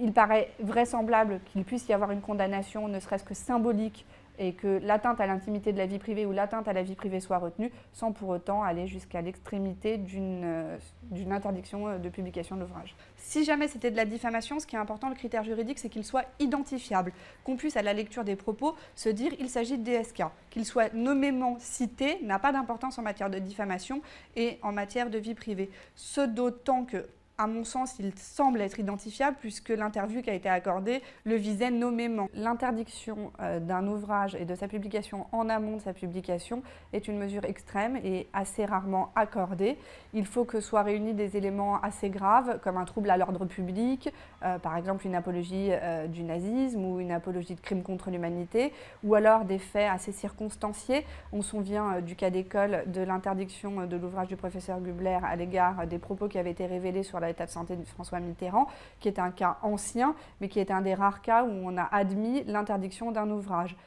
il paraît vraisemblable qu'il puisse y avoir une condamnation, ne serait-ce que symbolique, et que l'atteinte à l'intimité de la vie privée ou l'atteinte à la vie privée soit retenue, sans pour autant aller jusqu'à l'extrémité d'une interdiction de publication de l'ouvrage. Si jamais c'était de la diffamation, ce qui est important, le critère juridique, c'est qu'il soit identifiable, qu'on puisse à la lecture des propos se dire il s'agit de DSK. Qu'il soit nommément cité n'a pas d'importance en matière de diffamation et en matière de vie privée. Ce d'autant que, à mon sens, il semble être identifiable puisque l'interview qui a été accordée le visait nommément. L'interdiction d'un ouvrage et de sa publication en amont de sa publication est une mesure extrême et assez rarement accordée. Il faut que soient réunis des éléments assez graves comme un trouble à l'ordre public, par exemple une apologie du nazisme ou une apologie de crimes contre l'humanité, ou alors des faits assez circonstanciés. On se souvient du cas d'école de l'interdiction de l'ouvrage du professeur Gubler à l'égard des propos qui avaient été révélés sur l'état de santé de François Mitterrand, qui est un cas ancien, mais qui est un des rares cas où on a admis l'interdiction d'un ouvrage.